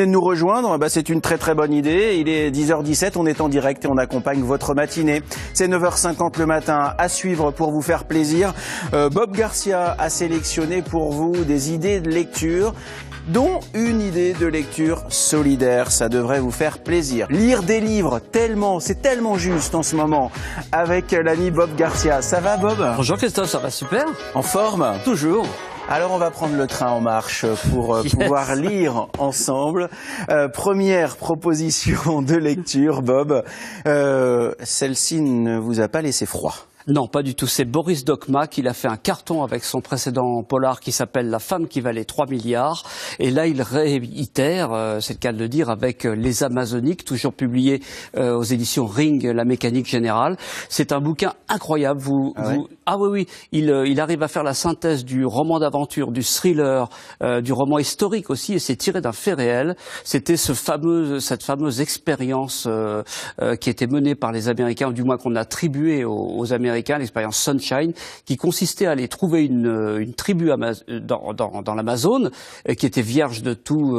venez de nous rejoindre, c'est une très très bonne idée. Il est 10h17, on est en direct et on accompagne votre matinée. C'est 9h50 le matin, à suivre pour vous faire plaisir. Bob Garcia a sélectionné pour vous des idées de lecture, dont une idée de lecture solidaire. Ça devrait vous faire plaisir. Lire des livres, c'est tellement juste en ce moment, avec l'ami Bob Garcia. Ça va, Bob? Bonjour Christophe, ça va super? En forme? Toujours. Alors on va prendre le train en marche pour pouvoir lire ensemble. Première proposition de lecture, Bob. Celle-ci ne vous a pas laissé froid? Non, pas du tout. C'est Boris Dockmack. Il a fait un carton avec son précédent polar qui s'appelle La femme qui valait 3 milliards. Et là, il réitère, c'est le cas de le dire, avec Les Amazoniques, toujours publié aux éditions Ring, La mécanique générale. C'est un bouquin incroyable. Ah oui, il arrive à faire la synthèse du roman d'aventure, du thriller, du roman historique aussi, et c'est tiré d'un fait réel. C'était cette fameuse expérience qui était menée par les Américains, ou du moins qu'on a attribuée aux Américains, l'expérience Sunshine, qui consistait à aller trouver une tribu dans l'Amazone qui était vierge de tout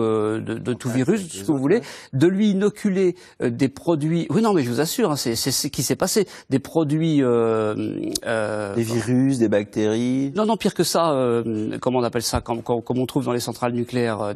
virus, ce que vous voulez, de lui inoculer des produits. Oui, non, mais je vous assure, c'est ce qui s'est passé. Des produits, des virus, des bactéries. Non, pire que ça. Comment on appelle ça, comme on trouve dans les centrales nucléaires,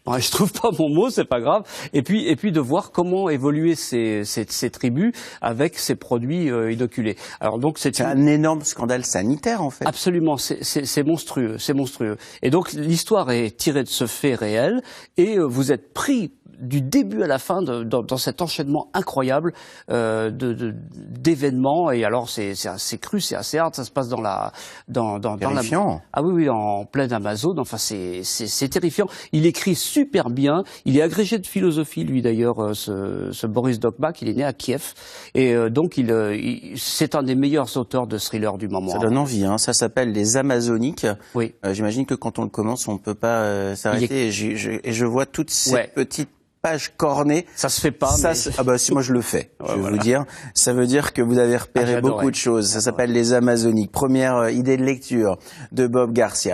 bon, je trouve pas mon mot, c'est pas grave. Et puis de voir comment évoluer ces tribus avec ces produits inoculés. Alors donc c'est un énorme scandale sanitaire en fait. Absolument, c'est monstrueux, c'est monstrueux. Et donc l'histoire est tirée de ce fait réel et vous êtes pris du début à la fin dans cet enchaînement incroyable d'événements. Et alors c'est assez cru, c'est assez hard, ça se passe dans la Ah oui, en pleine Amazone. Enfin c'est terrifiant. Il écrit super bien. Il est agrégé de philosophie lui d'ailleurs, ce Boris Dockmack. Il est né à Kiev et donc c'est un des meilleurs auteurs de thriller du moment. Ça donne envie, hein. Ça s'appelle Les Amazoniques. Oui. J'imagine que quand on le commence, on ne peut pas s'arrêter. Et je vois toutes ces petites pages cornées. Ça se fait pas. Moi je le fais. Je vais vous dire. Ça veut dire que vous avez repéré beaucoup de choses. Ça s'appelle Les Amazoniques. Première idée de lecture de Bob Garcia.